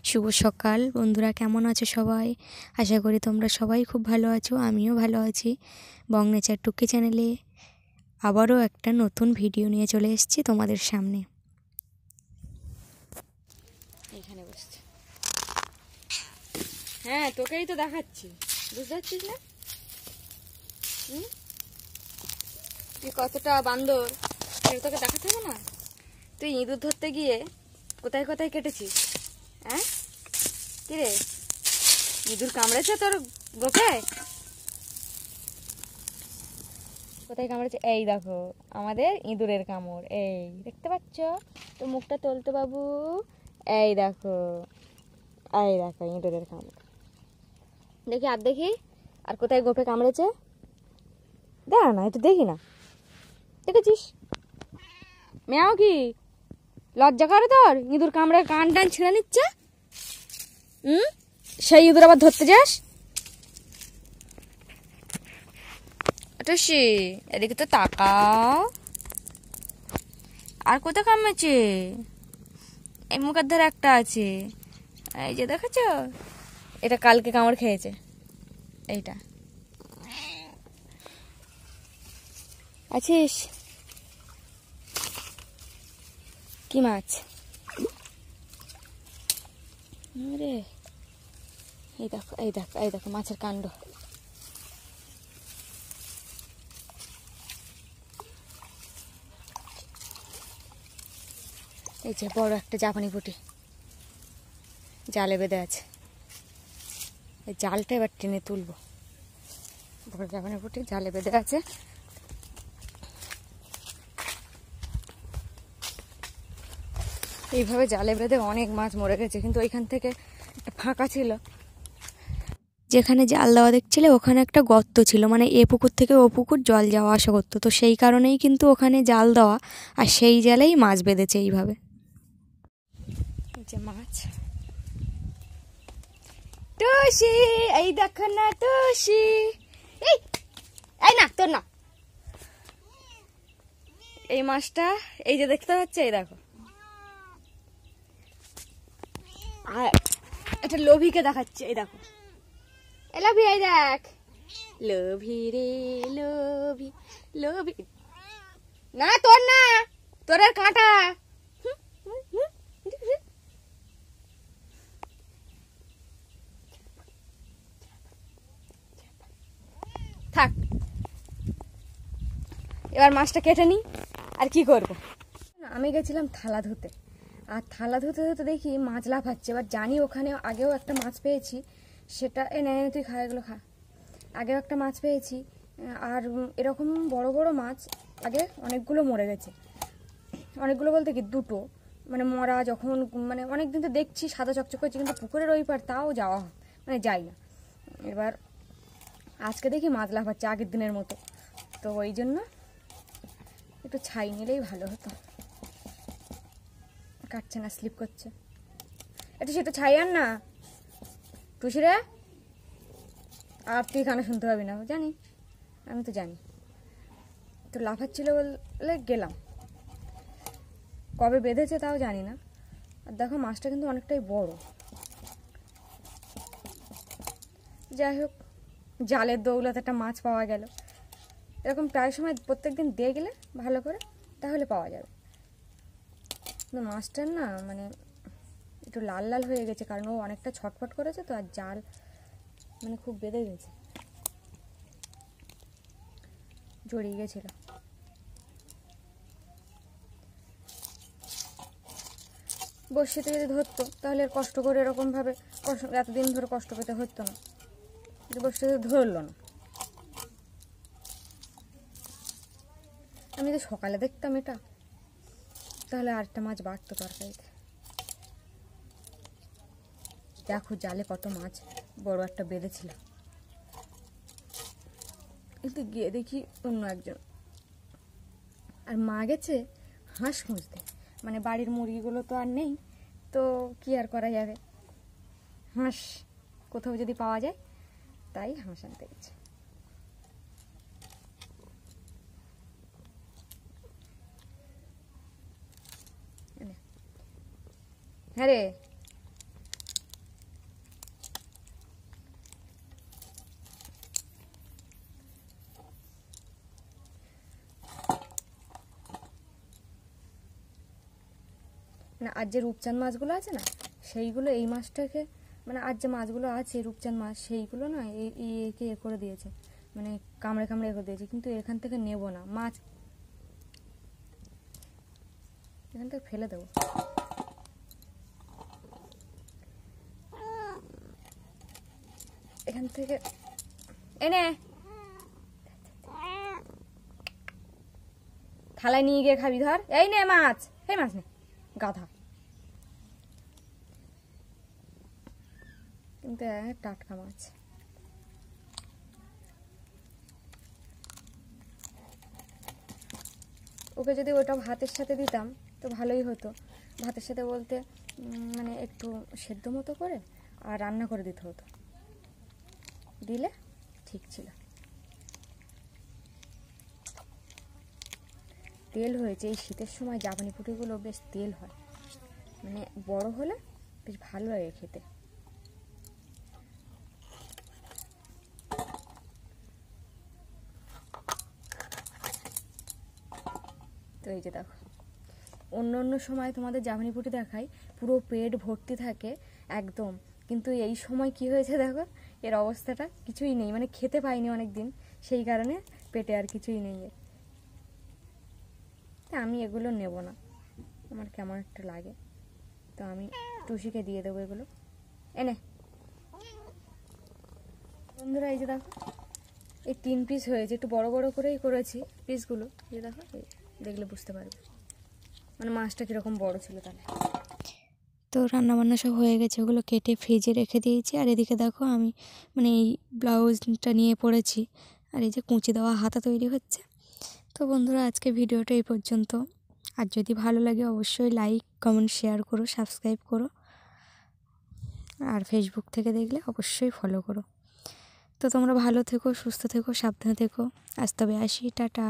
শুভ সকাল বন্ধুরা, কেমন আছো সবাই? আশা করি তোমরা সবাই খুব ভালো আছো। আমিও ভালো আছি। বং নেচার টুকি চ্যানেলে আবারও একটা নতুন ভিডিও নিয়ে চলে এসেছি তোমাদের সামনে। এখানে বসছি। হ্যাঁ, তোকেই তো দেখাচ্ছি, বুঝতে পারছিস না? তুই কতটা বান্দর সেটা তোকে দেখাতে হবে না? তুই ইঁদুর ধরতে গিয়ে কোথায় কোথায় কেটেছিস? হ্যাঁ কিরে, ইঁদুর কামড়েছে তোর গোকে? কোথায় কামড়েছে? এই দেখো আমাদের ইঁদুরের কামড়, এই দেখতে পাচ্ছ? তো মুখটা তোলতো বাবু, এই দেখো, এই দেখো ইঁদুরের কামড়। দেখি আর দেখি, আর কোথায় গোপে কামড়েছে? দাঁড়া না, একটু দেখি না। দেখেছিস? মেয়াও কি লজ্জা করে তোর? ইঁদুর কামড়ে কান টান ছিঁড়ে নিচ্ছে। সেই ইঁদুর আবার ধরতে যাস? টুসি, এদিকে তো তাকাও। আর কোথায় কামড়েছে? এই মুখের ধারে একটা আছে, এই যে দেখেছ? এটা কালকে কামড় খেয়েছে। এইটা আছিস? কি মাছ? রে, এই দেখো, এই দেখো, এই দেখো মাছের কাণ্ড। এই যে বড় একটা জাপানি পুঁটি জালে বেঁধে আছে। এই জালটা এবার টেনে তুলবো। বড় জাপানি পুঁটি জালে বেঁধে আছে। এইভাবে জালে বেঁধে অনেক মাছ মরে গেছে, কিন্তু ওইখান থেকে একটা ফাঁকা ছিল, যেখানে জাল দেওয়া দেখছিলে ওখানে একটা গর্ত ছিল, মানে এ পুকুর থেকে ও পুকুর জল যাওয়া আসা করতো, তো সেই কারণেই কিন্তু ওখানে জাল দেওয়া, আর সেই জালেই মাছ বেঁধেছে এইভাবে। যে মাছ, টুসি, এই দেখো না টুসি, এই এই না তোর না, এই মাছটা এই যে দেখতে পাচ্ছ, এই দেখো। আর একটা লোভিকে দেখাচ্ছে, এই দেখো, এ লোভি, এই দেখ, লোভি রে লোভি, লোভি না তোর না, তোর আর কাঁটা। থাক, এবার মাছটা কেটে নি। আর কি করব, আমি গেছিলাম থালা ধুতে, আর থালা ধুতে ধুতে দেখি মাছ লাফাচ্ছে। এবার জানি ওখানে আগেও একটা মাছ পেয়েছি, সেটা এ নেয়, তুই খা, এগুলো খা। আগেও একটা মাছ পেয়েছি, আর এরকম বড় বড় মাছ আগে অনেকগুলো মরে গেছে। অনেকগুলো বলতে কি, দুটো, মানে মরা যখন, মানে অনেক দিন তো দেখছি সাদা চকচক করছে, কিন্তু পুকুরের ওই পার তাও যাওয়া মানে যাই না। এবার আজকে দেখি মাছ লাফাচ্ছে আগের দিনের মতো, তো ওই জন্য একটু ছাই নিলেই ভালো হতো। কাটছে না, স্লিপ করছে। একটু সেটা ছাই আন না টুসি রে। আর তুই কানে শুনতে পাবি না জানি, আমি তো জানি। তো লাফাচ্ছিল বলে গেলাম, কবে বেঁধেছে তাও জানি না। আর দেখো মাছটা কিন্তু অনেকটাই বড়। যাই হোক, জালের দৌলতে একটা মাছ পাওয়া গেল। এরকম প্রায় সময় প্রত্যেকদিন দিয়ে গেলে ভালো করে, তাহলে পাওয়া যাবে। মাছটার না মানে একটু লাল লাল হয়ে গেছে, কারণ ও অনেকটা ছটফট করেছে তো, আর জাল মানে খুব বেঁধে গেছে, জড়িয়ে গেছিল। বড়শিতে যদি ধরতো তাহলে আর কষ্ট করে এরকমভাবে এতদিন ধরে কষ্ট পেতে হতো না। বড়শিতে ধরলো না। আমি তো সকালে দেখতাম এটা, তাহলে আরেকটা মাছ বাড়তো তরকারিতে। দেখো জালে কত মাছ বড় একটা বেঁধেছিল, কিন্তু গিয়ে দেখি অন্য একজন। আর মা গেছে হাঁস খুঁজতে, মানে বাড়ির মুরগিগুলো তো আর নেই, তো কি আর করা যাবে, হাঁস কোথাও যদি পাওয়া যায়, তাই হাঁস আনতে গেছে। হ্যাঁ রে, মানে আর যে রূপচাঁদ মাছগুলো আছে না, সেইগুলো এই মাছটাকে, মানে আর যে মাছগুলো আছে রূপচাঁদ মাছ, সেইগুলো না একে এ করে দিয়েছে, মানে কামড়ে কামড়ে এ করে দিয়েছে। কিন্তু এখান থেকে নেব না মাছ, এখান থেকে ফেলে দেবো। এখান থেকে এনে থালায় নিয়ে গিয়ে খাবি। ধর, এই নে মাছ, এই মাছ নে, গাধা। কিন্তু টাটকা মাছ। ওকে যদি ওটা ভাতের সাথে দিতাম তো ভালোই হতো। ভাতের সাথে বলতে মানে একটু সেদ্ধ মতো করে আর রান্না করে দিতে হতো, দিলে ঠিক ছিল। তেল হয়েছে এই শীতের সময়, জাপানি পুঁটিগুলো বেশ তেল হয়, মানে বড় হলে বেশ ভালো লাগে খেতে। তো এই যে দেখো, অন্য অন্য সময় তোমাদের জাপানি পুঁটি দেখায় পুরো পেট ভর্তি থাকে একদম, কিন্তু এই সময় কি হয়েছে দেখো, এর অবস্থাটা কিছুই নেই, মানে খেতে পাইনি অনেক দিন, সেই কারণে পেটে আর কিছুই নেই এর। আমি এগুলো নেব না, আমার কেমন একটা লাগে, তো আমি টুসিকে দিয়ে দেবো এগুলো। এনে বন্ধুরা, এই যে দেখো, এই 3 পিস হয়েছে, একটু বড় বড় করেই করেছি পিসগুলো, এই দেখো, দেখলে বুঝতে পারবে মানে মাছটা কীরকম বড় ছিল। তাহলে তো রান্নাবান্না সব হয়ে গেছে, ওগুলো কেটে ফ্রিজে রেখে দিয়েছি। আর এদিকে দেখো আমি মানে এই ব্লাউজটা নিয়ে পড়েছি, আর এই যে কুঁচি দেওয়া হাতা তৈরি হচ্ছে। তো বন্ধুরা, আজকে ভিডিওটা এই পর্যন্ত। আর যদি ভালো লাগে অবশ্যই লাইক কমেন্ট শেয়ার করো, সাবস্ক্রাইব করো, আর ফেসবুক থেকে দেখলে অবশ্যই ফলো করো। তো তোমরা ভালো থেকো, সুস্থ থেকো, সাবধানে থেকো। আজ তবে আসি, টাটা।